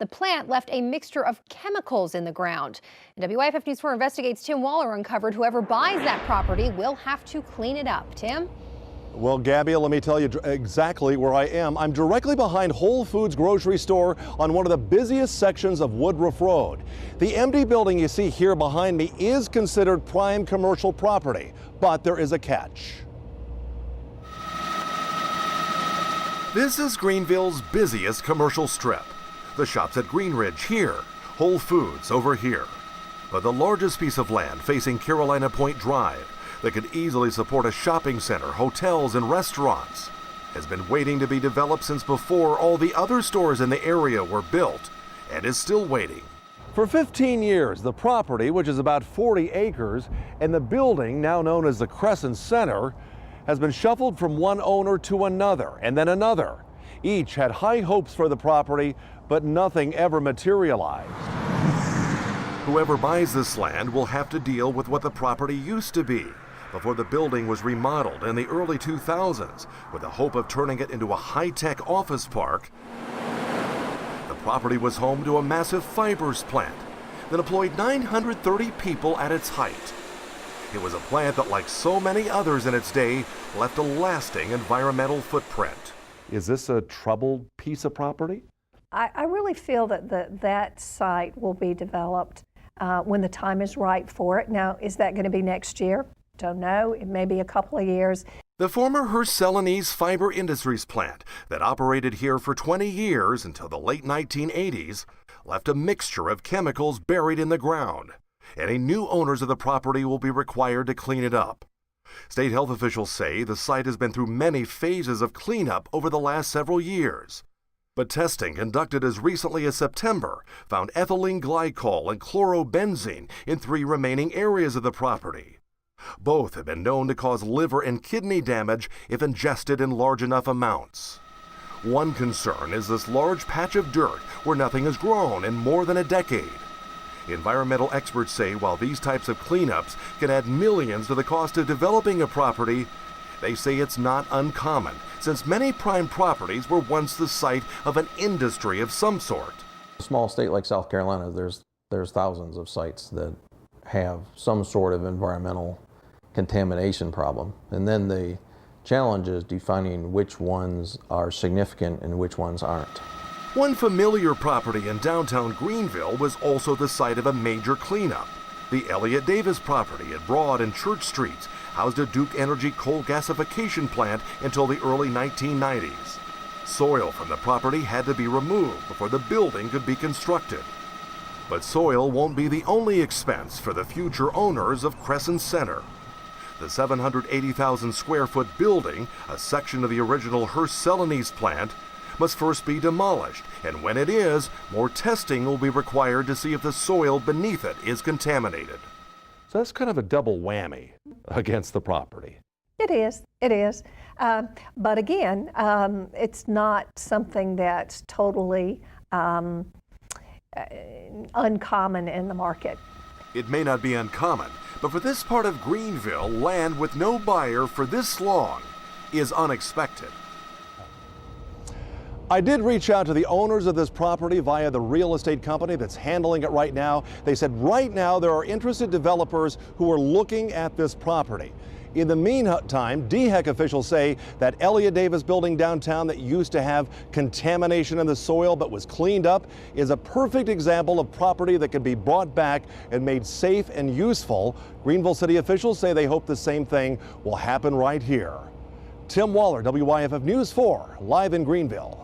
The plant left a mixture of chemicals in the ground. And WIFF News 4 Investigates Tim Waller uncovered whoever buys that property will have to clean it up. Tim? Well, Gabby, let me tell you exactly where I am. I'm directly behind Whole Foods grocery store on one of the busiest sections of Woodruff Road. The empty building you see here behind me is considered prime commercial property, but there is a catch. This is Greenville's busiest commercial strip. The shops at Green Ridge here, Whole Foods over here. But the largest piece of land facing Carolina Point Drive that could easily support a shopping center, hotels, and restaurants has been waiting to be developed since before all the other stores in the area were built, and is still waiting. For 15 years, the property, which is about 40 acres, and the building, now known as the Crescent Center, has been shuffled from one owner to another, and then another. Each had high hopes for the property, but nothing ever materialized. Whoever buys this land will have to deal with what the property used to be before the building was remodeled in the early 2000s with the hope of turning it into a high-tech office park. The property was home to a massive fibers plant that employed 930 people at its height. It was a plant that, like so many others in its day, left a lasting environmental footprint. Is this a troubled piece of property? I really feel that that site will be developed when the time is right for it. Now, is that going to be next year? Don't know. It may be a couple of years. The former Celanese Fiber Industries plant that operated here for 20 years until the late 1980s left a mixture of chemicals buried in the ground. Any new owners of the property will be required to clean it up. State health officials say the site has been through many phases of cleanup over the last several years. But testing conducted as recently as September found ethylene glycol and chlorobenzene in 3 remaining areas of the property. Both have been known to cause liver and kidney damage if ingested in large enough amounts. One concern is this large patch of dirt where nothing has grown in more than a decade. Environmental experts say while these types of cleanups can add millions to the cost of developing a property, they say it's not uncommon, since many prime properties were once the site of an industry of some sort. A small state like South Carolina, there's thousands of sites that have some sort of environmental contamination problem. And then the challenge is defining which ones are significant and which ones aren't. One familiar property in downtown Greenville was also the site of a major cleanup. The Elliott Davis property at Broad and Church Streets housed a Duke Energy coal gasification plant until the early 1990s. Soil from the property had to be removed before the building could be constructed. But soil won't be the only expense for the future owners of Crescent Center. The 780,000 square foot building, a section of the original Celanese plant, must first be demolished, and when it is, more testing will be required to see if the soil beneath it is contaminated. So that's kind of a double whammy against the property. It is. But again, it's not something that's totally uncommon in the market. It may not be uncommon, but for this part of Greenville, land with no buyer for this long is unexpected. I did reach out to the owners of this property via the real estate company that's handling it right now. They said right now there are interested developers who are looking at this property. In the meantime, DHEC officials say that Elliott Davis building downtown that used to have contamination in the soil but was cleaned up is a perfect example of property that can be brought back and made safe and useful. Greenville city officials say they hope the same thing will happen right here. Tim Waller, WIFF News 4, live in Greenville.